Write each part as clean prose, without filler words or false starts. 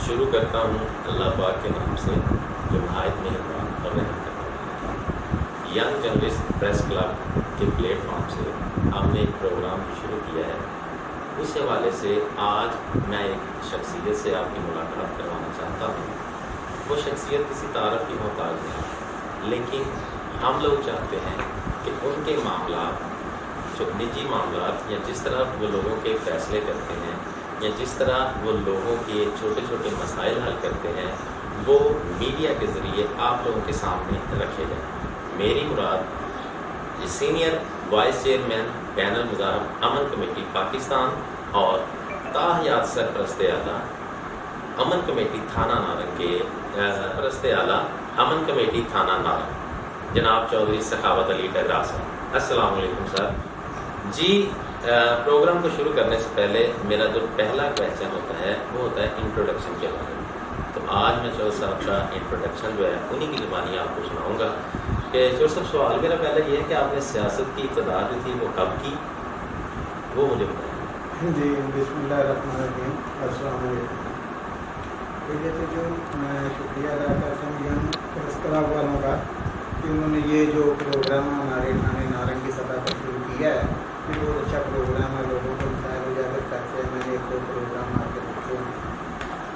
شروع کرتا ہوں اللہ پاک کے نام سے جو نہایت مہربان اور رحم کرنے والا ہے۔ ینگ جرنلسٹ پریس کلب کے پلیٹ فارم سے ہم نے ایک پروگرام شروع کیا ہے۔ اس حوالے سے آج میں ایک شخصیت سے آپ کی ملاقات کروانا چاہتا ہوں۔ وہ شخصیت کسی تعارف کی محتاج نہیں، لیکن ہم لوگ چاہتے ہیں کہ ان کے معاملات، جو نجی معاملات، یا جس طرح وہ لوگوں کے فیصلے کرتے ہیں، یا جس طرح وہ لوگوں کے چھوٹے چھوٹے مسائل حل کرتے ہیں، وہ میڈیا کے ذریعے آپ لوگوں کے سامنے رکھے جائیں۔ میری مراد سینئر وائس چیئرمین بین المذاہب امن کمیٹی پاکستان اور تاحیات سرپرست اعلیٰ امن کمیٹی تھانہ نارنگ کے سرپرست اعلیٰ امن کمیٹی تھانہ نارنگ جناب چودھری سخاوت علی ڈگرا صاحب۔ السلام علیکم سر۔ جی، پروگرام کو شروع کرنے سے پہلے میرا جو پہلا کویسچن ہوتا ہے وہ ہوتا ہے انٹروڈکشن کے بارے میں۔ تو آج میں چودھری صاحب کا انٹروڈکشن جو ہے انہی کی زبانی آپ کو سناؤں گا کہ چودھری صاحب، سوال میرا پہلا یہ ہے کہ آپ نے سیاست کی ابتدا جو تھی وہ کب کی، وہ مجھے بتائیں۔ جی، بسم اللہ الرحمن الرحیم، السلام علیکم۔ جیسے جو میں شکریہ ادا کرتا ہوں ینگ پریس کلب والوں کا کہ انہوں نے یہ جو پروگرام ہمارے تھانے نارنگ کی سطح پر شروع کیا ہے، یہ بہت اچھا پروگرام ہے، لوگوں کو مسائل اجاگر کرتے ہیں۔ میں نے ایک دو پروگرام آپ کے رکھے ہیں،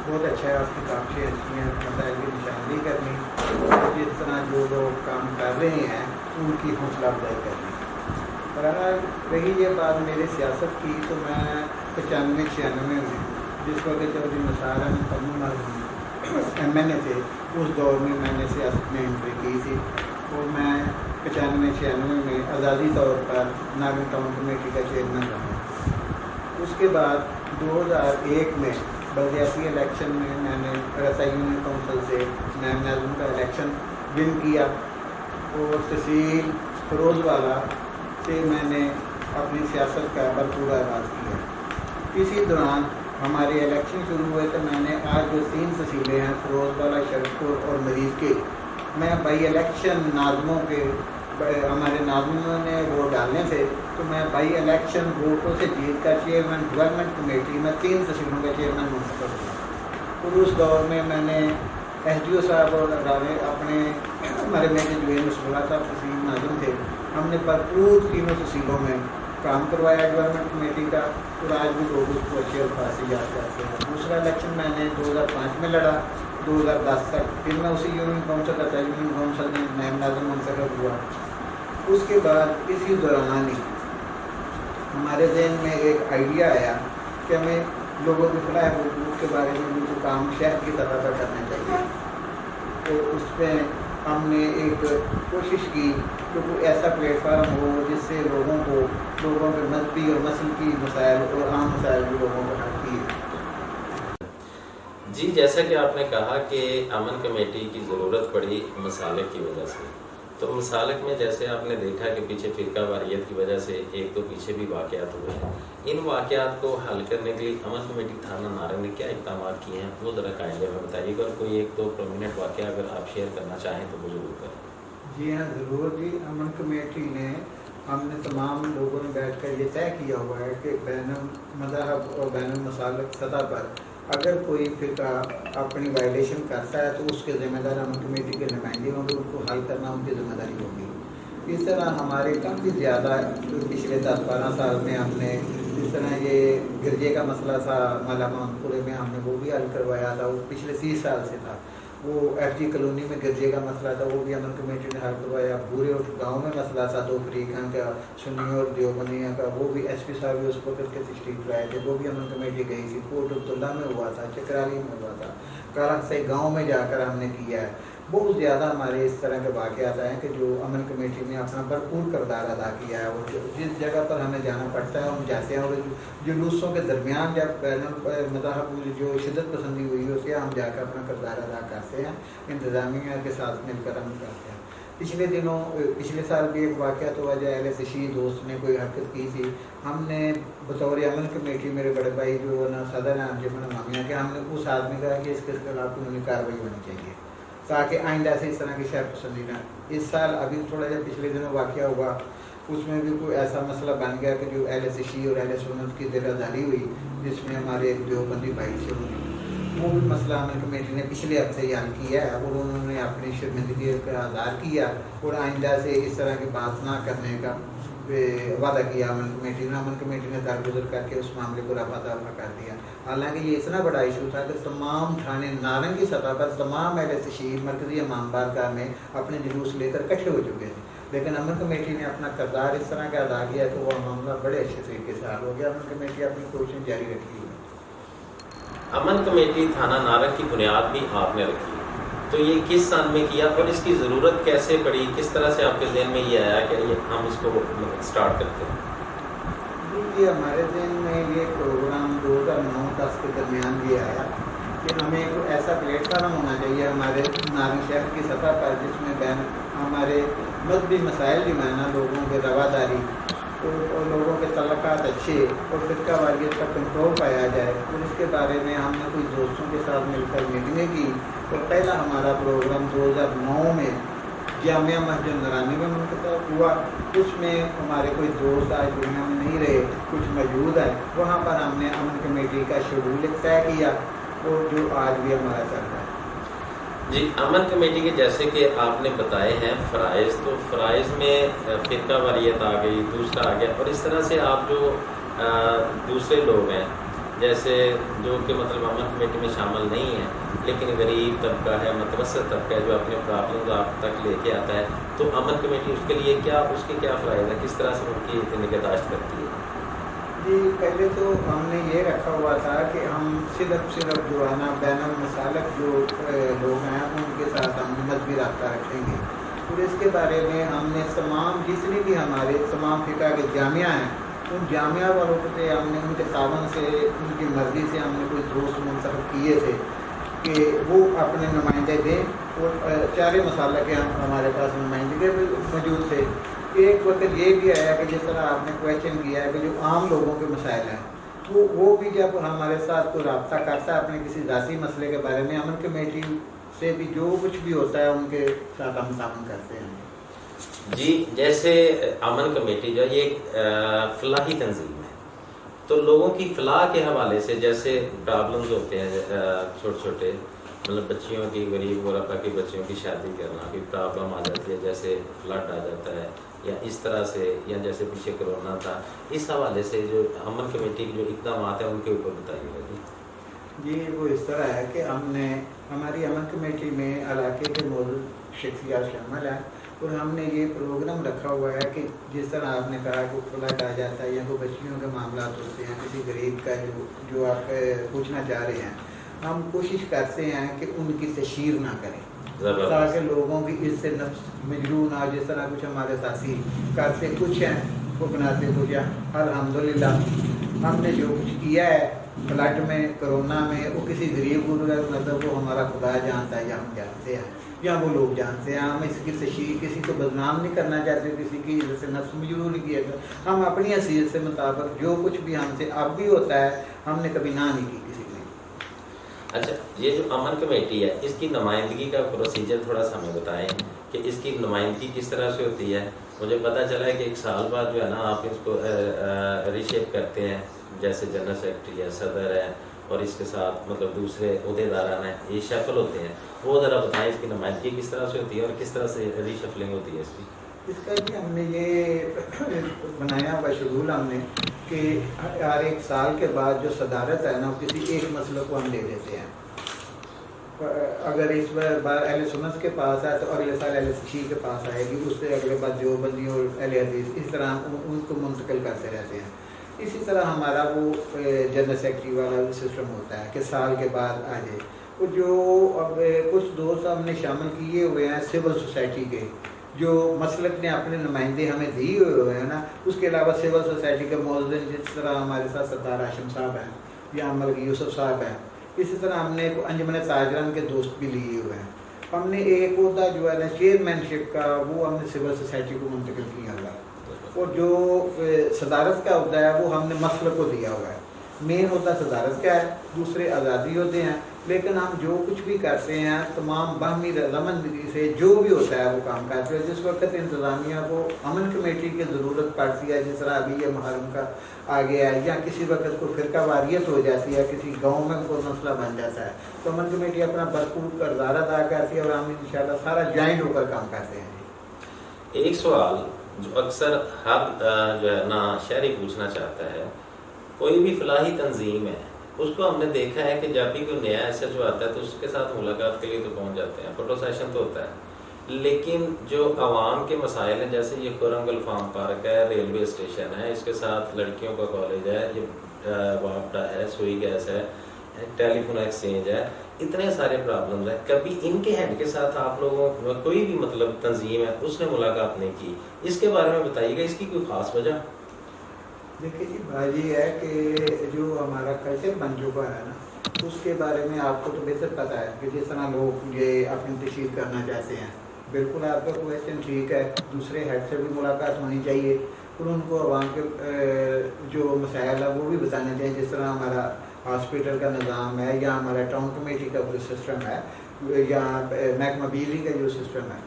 بہت اچھا ہے، آپ کی کاپشیں اچھی ہیں، مسائل کی نشاندہی کرنی، جس طرح جو لوگ کام کر رہے ہیں ان کی حوصلہ افزائی کرنی۔ اور اگر رہی یہ بات میرے سیاست کی، تو میں 95-96 میں جس وقت چودھری نثار احمد ایم این اے تھے، اس دور میں نے سیاست میں انٹری کی تھی، اور میں 95-96 میں آزادی طور پر نارنگ ٹاؤن کمیٹی کا چیئرمین رہا۔ اس کے بعد 2001 میں بلدیاتی الیکشن میں نے رسائی یونین کونسل سے نائب ناظم کا الیکشن ون کیا، اور تحصیل فیروز والا سے میں نے اپنی سیاست کا بھرپور آغاز کیا۔ اسی دوران ہمارے الیکشن شروع ہوئے تو میں نے آج جو 3 تحصیلیں ہیں، فیروز والا، شرف پور اور مریض کے، میں بائی الیکشن ناظموں کے، ہمارے ناظموں نے ووٹ ڈالنے تھے، تو میں بائی الیکشن ووٹوں سے جیت کر چیئرمین ڈیولپمنٹ کمیٹی میں 3 تحصیلوں کا چیئرمین منتخب ہوا۔ اور اس دور میں نے ایس ڈی او صاحب اور اپنے ہمارے میجر جو نصر اللہ صاحب تحصیل ناظم تھے، ہم نے بھرپور 3 تحصیلوں میں کام کروایا ڈیولپمنٹ کمیٹی کا، اور آج بھی لوگ اس کو اچھے الفاظ سے یاد کرتے ہیں۔ دوسرا الیکشن میں نے 2005 میں لڑا، 2010 تک، پھر میں اسی یونین کونسل کا یونین کونسل میں نائب ناظم منتخب ہوا۔ اس کے بعد اسی دوران ہی ہمارے ذہن میں ایک آئیڈیا آیا کہ ہمیں لوگوں کے فلاح حقوق کے بارے میں بھی جو کام شہر کی سطح پر کرنا چاہیے۔ تو اس میں ہم نے ایک کوشش کی کہ کوئی ایسا پلیٹ فارم ہو جس سے لوگوں کے مذہبی اور مسلکی مسائل اور عام مسائل بھی لوگوں کو حل کیے۔ جی، جیسا کہ آپ نے کہا کہ امن کمیٹی کی ضرورت پڑی مسالک کی وجہ سے، تو مسالک میں جیسے آپ نے دیکھا کہ پیچھے فرقہ واریت کی وجہ سے ایک تو پیچھے بھی واقعات ہوئے ہیں، ان واقعات کو حل کرنے کے لیے امن کمیٹی تھانہ نارنگ نے کیا اقدامات کیے ہیں وہ ذرا کائنڈلی ہمیں بتائیے گا، اور کوئی ایک دو پرومیننٹ واقعہ اگر آپ شیئر کرنا چاہیں تو وہ ضرور کریں۔ جی ہاں، ضرور جی۔ امن کمیٹی نے، ہم نے تمام لوگوں نے بیٹھ کر یہ طے کیا ہوا ہے کہ بین المذاہب اور بین المسالک سطح پر اگر کوئی فرقہ اپنی وائلیشن کرتا ہے تو اس کے ذمہ دار امن کمیٹی کے نمائندے ہوں گے، ان کو حل کرنا ان کی ذمہ داری ہوگی۔ اس طرح ہمارے کافی زیادہ پچھلے 10-12 سال میں ہم نے جس طرح یہ گرجے کا مسئلہ تھا مالا محمد پورے میں، ہم نے وہ بھی حل کروایا تھا، وہ پچھلے 30 سال سے تھا۔ وہ ایف جی کالونی میں گرجے کا مسئلہ تھا، وہ بھی امن کمیٹی نے حل کروایا۔ بورے اور گاؤں میں مسئلہ تھا 2 فریقوں کا، سنیوں اور دیوبندیوں کا، وہ بھی ایس پی صاحب بھی اس وقت کے تشریف لائے تھے، وہ بھی امن کمیٹی گئی تھی۔ کوٹ عبداللہ میں ہوا تھا، چکرالی میں ہوا تھا، کالا سے گاؤں میں جا کر ہم نے کیا ہے۔ بہت زیادہ ہمارے اس طرح کے واقعات ہیں کہ جو امن کمیٹی نے اپنا بھرپور کردار ادا کیا ہے، اور جس جگہ پر ہمیں جانا پڑتا ہے ہم جاتے ہیں، اور جلوسوں کے درمیان جب بین المذاہب جو شدت پسندی ہوئی ہوتی ہے، ہم جا کر اپنا کردار ادا کرتے ہیں، انتظامیہ کے ساتھ مل کر ہم کرتے ہیں۔ پچھلے سال بھی ایک واقعہ تو وجہ اہل تشیع دوست نے کوئی حرکت کی تھی، ہم نے بطور امن کمیٹی میرے بڑے بھائی جو نا صدر ہیں انجمن امامیہ کے، ہم نے اس آدمی کہا کہ اس کے خلاف قانونی کارروائی ہونی چاہیے تاکہ آئندہ سے اس طرح کی شہر پسندی نہ۔ اس سال ابھی تھوڑا جا پچھلے دنوں واقعہ ہوا، اس میں بھی کوئی ایسا مسئلہ بن گیا کہ جو اہل تشیع اور اہل سنت کی دل آزاری ہوئی، جس میں ہمارے ایک دیوبندی بھائی سے ہوئی، وہ بھی مسئلہ امن کمیٹی نے پچھلے ہفتے ہی حل کیا ہے اور انہوں نے اپنی شرمندگی کا اظہار کیا اور آئندہ سے اس طرح کی بات نہ کرنے کا وعدہ کیا امن کمیٹی نے درگزر کر کے اس معاملے کو رفع دفع کر دیا. حالانکہ یہ اتنا بڑا ایشو تھا کہ تمام تھانے نارنگ کی سطح پر تمام اہل تشہیر مرکزی امام بارگاہ میں اپنے جلوس لے کر اکٹھے ہو چکے تھے, لیکن امن کمیٹی نے اپنا کردار اس طرح کا ادا کیا کہ وہ معاملہ بڑے اچھے طریقے سے حل ہو گیا. امن کمیٹی اپنی کوششیں جاری رکھی ہے. امن کمیٹی تھانہ نارنگ کی بنیاد بھی آپ نے رکھی, تو یہ کس سال میں کیا اور اس کی ضرورت کیسے پڑی, کس طرح سے آپ کے ذہن میں یہ آیا کہ ہم اس کو اسٹارٹ کرتے ہیں؟ یہ ہمارے ذہن میں یہ پروگرام 2009-10 کے درمیان بھی آیا کہ ہمیں ایک ایسا پلیٹ فارم ہونا چاہیے ہمارے نارنگ شہر کی سطح پر جس میں ہمارے مذہبی مسائل جو ہیں نا, لوگوں کے رواداری اور لوگوں کے تعلقات اچھے اور فرقہ واریت کا کنٹرول پایا جائے. اور اس کے بارے میں ہم نے کچھ دوستوں کے ساتھ مل کر میٹنگیں کی اور پہلا ہمارا پروگرام 2009 میں جامعہ مسجد نورانی میں منعقد ہوا. اس میں ہمارے کوئی دوست آج دنیا میں نہیں رہے, کچھ موجود ہے. وہاں پر ہم نے امن کمیٹی کا شیڈول طے کیا اور جو آج بھی ہمارا چل رہا ہے. جی, امن کمیٹی کے جیسے کہ آپ نے بتائے ہیں فرائض, تو فرائض میں فرقہ واریت آ گئی, دوسرا آ گیا, اور اس طرح سے آپ جو دوسرے لوگ ہیں جیسے جو کہ مطلب امن کمیٹی میں شامل نہیں ہیں لیکن غریب طبقہ ہے, متوسط طبقہ ہے, جو اپنے پرابلم آپ تک لے کے آتا ہے, تو امن کمیٹی اس کے لیے اس کے کیا فرائض ہیں, کس طرح سے ان کی نگہداشت کرتی ہے؟ جی, پہلے تو ہم نے یہ رکھا ہوا تھا کہ ہم صرف جو ہے نا بین المسالک جو لوگ ہیں ان کے ساتھ ہم مذہبی رابطہ رکھیں گے. اور اس کے بارے میں ہم نے تمام جتنے بھی ہمارے تمام فقہ کے جامعہ ہیں ان جامعہ والوں سے ہم نے ان کے تعاون سے ان کی مرضی سے ہم نے کوئی دوست منتخب کیے تھے کہ وہ اپنے نمائندے دیں. اور چارے مسالہ کے ہمارے پاس نمائندگی بھی موجود تھے. ایک وقت یہ بھی آیا کہ جس طرح آپ نے کویشچن کیا ہے کہ جو عام لوگوں کے مسائل ہیں وہ بھی جب ہمارے ساتھ کوئی رابطہ کرتا ہے اپنے کسی ذاتی مسئلے کے بارے میں, امن کمیٹی سے بھی جو کچھ بھی ہوتا ہے ان کے ساتھ ہم تعاون کرتے ہیں. جی, جیسے امن کمیٹی جو یہ ایک فلاحی تنظیم ہے, تو لوگوں کی فلاح کے حوالے سے جیسے پرابلمز ہوتے ہیں چھوٹے چھوٹے, مطلب بچیوں کی, غریب غربا کی بچیوں کی شادی کرنا کی پرابلم آ جاتی ہے, جیسے فلڈ آ جاتا ہے یا اس طرح سے, یا جیسے پیچھے کرونا تھا, اس حوالے سے جو امن کمیٹی کے جو اقدامات ہیں ان کے اوپر بتائیے گا. جی, وہ اس طرح ہے کہ ہم نے ہماری امن کمیٹی میں علاقے کے موجود شخصیات شامل ہیں اور ہم نے یہ پروگرام رکھا ہوا ہے کہ جس طرح آپ نے کہا کہ فلڈ آ جاتا ہے یا کوئی بچیوں کے معاملات ہوتے ہیں, کسی غریب کا جو آپ پوچھنا چاہ رہے ہیں, ہم کوشش کرتے ہیں کہ ان کی تشہیر نہ کریں تاکہ لوگوں کی اس سے نفس مجروح نہ, جس طرح کچھ ہمارے ساتھی کرتے کچھ ہیں وہ بناتے کچھ ہیں. الحمدللہ ہم نے جو کچھ کیا ہے فلڈ میں, کرونا میں, وہ کسی غریب غربت مطلب وہ ہمارا خدا جانتا ہے یا ہم جانتے ہیں یا وہ لوگ جانتے ہیں. ہم اس کی تشہیر کسی کو بدنام نہیں کرنا چاہتے, کسی کی عزت سے نفس مجروح نہیں کیا گیا. ہم اپنی حیثیت سے مطابق جو کچھ بھی ہم سے اب بھی ہوتا ہے ہم نے کبھی نہ نہیں کی کسی نے. اچھا, یہ جو امن کمیٹی ہے اس کی نمائندگی کا پروسیجر تھوڑا سا ہمیں بتائیں کہ اس کی نمائندگی کس طرح سے ہوتی ہے. مجھے پتہ چلا ہے کہ 1 سال بعد جو ہے نا آپ اس کو ریشیپ کرتے ہیں, جیسے جنرل سیکرٹری ہے, صدر ہے, اور اس کے ساتھ مطلب دوسرے عہدیداران ہیں, یہ شفل ہوتے ہیں. وہ ذرا بتائیں اس کی نمائندگی کس طرح سے ہوتی ہے اور کس طرح سے ری شفلنگ ہوتی ہے اس کی. اس کا بھی ہم نے یہ بنایا ہوا شیڈول ہم نے کہ ہر 1 سال کے بعد جو صدارت ہے نا کسی ایک مسئلے کو ہم دے دیتے ہیں. اگر اس بار اہل سنت کے پاس ہے تو اگلے سال اہل تشیع کے پاس آئے گی, اس سے اگلے بار دیوبندی اور اہل حدیث, اس طرح ان کو منتقل کرتے رہتے ہیں. اسی طرح ہمارا وہ جنرل سیکرٹری والا سسٹم ہوتا ہے کہ سال کے بعد آ جائے. اور جو اب کچھ دوست ہم نے شامل کیے ہوئے ہیں سول سوسائٹی کے, جو مسلک نے اپنے نمائندے ہمیں دیے ہوئے ہیں نا, اس کے علاوہ سول سوسائٹی کے موزن جس طرح ہمارے ساتھ سردار ہاشم صاحب ہیں یا ملک یوسف صاحب ہیں, اسی طرح ہم نے انجمن تاجران کے دوست بھی لیے ہوئے ہیں. ہم نے ایک عہدہ جو ہے نا چیئرمین شپ کا وہ ہم نے سول سوسائٹی کو منتقل کیا ہوا ہے, اور جو صدارت کا عہدہ ہے وہ ہم نے مسلک کو دیا ہوا ہے. مین ہوتا صدارت کا ہے، دوسرے آزادی ہوتے ہیں، لیکن ہم جو کچھ بھی کرتے ہیں تمام باہمی رضامندی سے جو بھی ہوتا ہے وہ کام کرتے ہیں۔ جس وقت انتظامیہ کو امن کمیٹی کی ضرورت پڑتی ہے، جس طرح ابھی یہ محرم کا آ گیا ہے، یا کسی وقت کوئی فرقہ واریت ہو جاتی ہے، کسی گاؤں میں کوئی مسئلہ بن جاتا ہے، تو امن کمیٹی اپنا بھرپور کردار ادا کرتی ہے اور ہم انشاءاللہ سارا جوائنٹ ہو کر کام کرتے ہیں۔ ایک سوال جو اکثر ہر جو ہے نا شہری پوچھنا چاہتا ہے، کوئی بھی فلاحی تنظیم ہے، اس کو ہم نے دیکھا ہے کہ جب بھی کوئی نیا ایس ایچ او آتا ہے تو اس کے ساتھ ملاقات کے لیے تو پہنچ جاتے ہیں، فوٹو سیشن تو ہوتا ہے، لیکن جو عوام کے مسائل ہیں جیسے یہ کورنگل فارم پارک ہے، ریلوے اسٹیشن ہے، اس کے ساتھ لڑکیوں کا کالج ہے، یہ واپڈا ہے، سوئی گیس ہے، ٹیلی فون ایکسچینج ہے، اتنے سارے پرابلمز ہیں، کبھی ان کے ہیڈ کے ساتھ آپ لوگوں کوئی بھی مطلب تنظیم ہے اس نے ملاقات نہیں کی، اس کے بارے میں بتائیے گا، اس کی کوئی خاص وجہ؟ دیکھیے جی بات یہ ہے کہ جو ہمارا کلچر بن چکا ہے نا، اس کے بارے میں آپ کو تو بہتر پتہ ہے کہ جس طرح لوگ یہ اپنی تشہیر کرنا چاہتے ہیں، بالکل آپ کا کویشچن ٹھیک ہے، دوسرے ہیڈ سے بھی ملاقات ہونی چاہیے اور ان کو عوام کے جو مسائل ہیں وہ بھی بتانے چاہیے، جس طرح ہمارا ہاسپٹل کا نظام ہے یا ہمارا ٹاؤن کمیٹی کا جو سسٹم ہے یا محکمہ بجلی کا جو سسٹم ہے،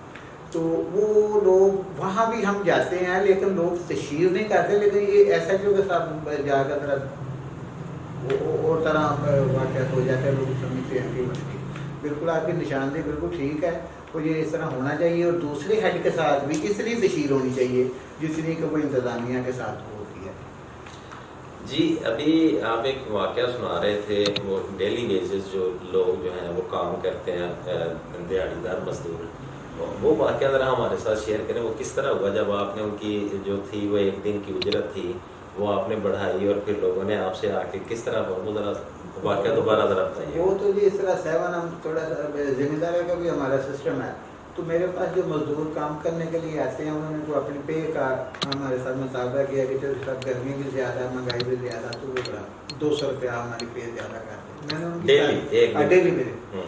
تو وہ لوگ وہاں بھی ہم جاتے ہیں لیکن لوگ تشہیر نہیں کرتے، لیکن یہ ایسا جو کے ساتھ جا کر اور طرح واقعات ہو جاتے ہیں، لوگ سمجھتے ہیں کہ بالکل آپ کی نشاندہی بالکل ٹھیک ہے اور یہ اس طرح ہونا چاہیے، اور دوسرے ہیڈ کے ساتھ بھی اس لیے تشہیر ہونی چاہیے جتنی کہ وہ انتظامیہ کے ساتھ ہوتی ہے۔ جی ابھی آپ ایک واقعہ سنا رہے تھے، وہ ڈیلی بیسس جو لوگ جو ہیں وہ کام کرتے ہیں، دیہڑی دار مزدور، وہ واقعہ ذرا ہمارے ساتھ شیئر کریں، وہ کس طرح ہوا جب آپ نے ان کی جو تھی وہ ایک دن کی اجرت تھی وہ آپ نے بڑھائی اور پھر لوگوں نے آپ سے آ کے کس طرح وہ ذرا واقعہ دوبارہ ذرا بتائیے۔ وہ تو جی اس طرح 7 ہم تھوڑا سا ذمہ داری کا بھی ہمارا سسٹم ہے، تو میرے پاس جو مزدور کام کرنے کے لیے آتے ہیں انہوں نے کو اپنی پے کا ہمارے ساتھ مطالبہ کیا کہ چلو سب گرمی بھی زیادہ ہے، مہنگائی بھی زیادہ، تو وہ بڑا 200 روپیہ ہماری پے زیادہ کرتے، میں نے ان کی ڈیلی میرے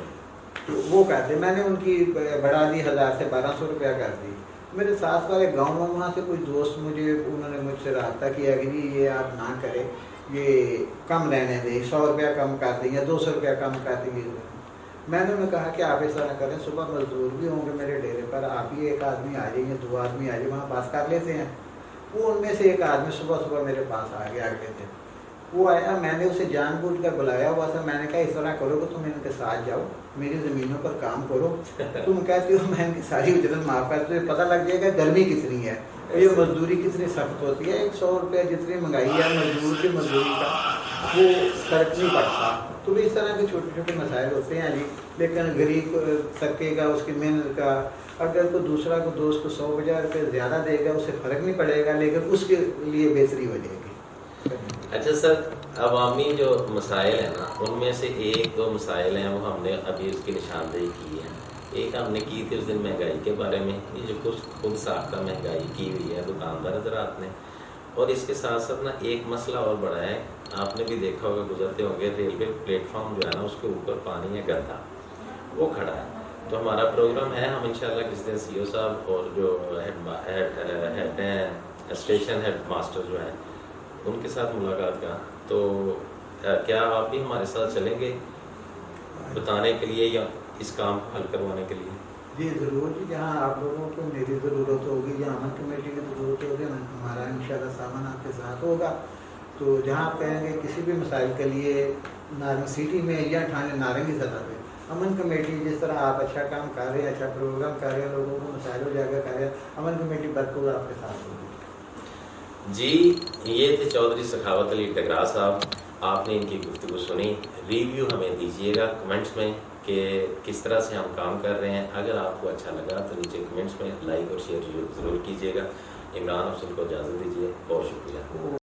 تو وہ کہتے، میں نے ان کی بڑھا دی 1000 سے 1200 روپیہ کر دی۔ میرے ساتھ والے گاؤں میں وہاں سے کوئی دوست انہوں نے مجھ سے رابطہ کیا کہ جی یہ آپ نہ کریں، یہ کم لینے دیں، 100 روپیہ کم کر دیں یا 200 روپیہ کم کر دیں گے۔ میں نے انہیں کہا کہ آپ اس طرح کریں، صبح مزدور بھی ہوں گے میرے ڈیرے پر، آپ ہی ایک آدمی آ جائیں گے، 2 آدمی آ جائیں، وہاں پاس کر لیتے ہیں۔ وہ ان میں سے ایک آدمی صبح میرے پاس آ گیا اگلے دن، وہ آیا، میں نے اسے جان بوجھ کر بلایا ہوا تھا، میں نے کہا اس طرح کرو کہ تم ان کے ساتھ جاؤ، میری زمینوں پر کام کرو، تم کہتے ہو میں ان کی ساری اجرت معاف کر، تمہیں پتہ لگ جائے گا گرمی کتنی ہے، یہ مزدوری کتنی سخت ہوتی ہے، 100 روپیہ جتنی مہنگائی ہے مزدور کی مزدوری کا وہ فرق نہیں پڑتا۔ تو اس طرح کے چھوٹے چھوٹے مسائل ہوتے ہیں جی، لیکن غریب طبقے کا، اس کی محنت کا، اگر کوئی دوسرا کو دوست کو 100 روپے زیادہ دے گا اسے فرق نہیں پڑے گا، لیکن اس کے لیے بہتری ہو جائے گی۔ اچھا سر، عوامی جو مسائل ہیں نا ان میں سے 1-2 مسائل ہیں وہ ہم نے ابھی اس کی نشاندہی کی ہے۔ ایک ہم نے کی تھی اس دن مہنگائی کے بارے میں، یہ جو کچھ خود ساختہ مہنگائی کی ہوئی ہے دکاندار حضرات نے، اور اس کے ساتھ ساتھ نا ایک مسئلہ اور بڑا ہے، آپ نے بھی دیکھا ہوگا، گزرتے ہوں گے، ریلوے پلیٹ فارم جو ہے نا اس کے اوپر پانی ہے گندا، وہ کھڑا ہے۔ تو ہمارا پروگرام ہے، ہم انشاءاللہ کس دن سی او صاحب اور جو ہیڈ ہیں اسٹیشن ہیڈ ماسٹر جو ہیں ان کے ساتھ ملاقات کا، تو کیا آپ بھی ہمارے ساتھ چلیں گے بتانے کے لیے یا اس کام کو حل کروانے کے لیے؟ جی ضرور جی، جہاں آپ لوگوں کو میری ضرورت ہوگی یا امن کمیٹی کی ضرورت ہوگی، ہمارا انشاءاللہ سامان آپ کے ساتھ ہوگا۔ تو جہاں آپ کہیں گے کسی بھی مسائل کے لیے نارنگ سٹی میں یا تھانے نارنگی سطح پہ امن کمیٹی، جس طرح آپ اچھا کام کر رہے ہیں، اچھا پروگرام کر رہے ہیں، لوگوں کو مسائل اجاگر کر رہے ہیں، امن کمیٹی بھرپور آپ کے ساتھ ہوگی۔ جی یہ تھے چودھری سخاوت علی ٹکرا صاحب، آپ نے ان کی گفتگو سنی، ریویو ہمیں دیجیے گا کمنٹس میں کہ کس طرح سے ہم کام کر رہے ہیں، اگر آپ کو اچھا لگا تو نیچے کمنٹس میں لائک اور شیئر ضرور کیجیے گا۔ عمران حسین کو اجازت دیجیے، بہت شکریہ۔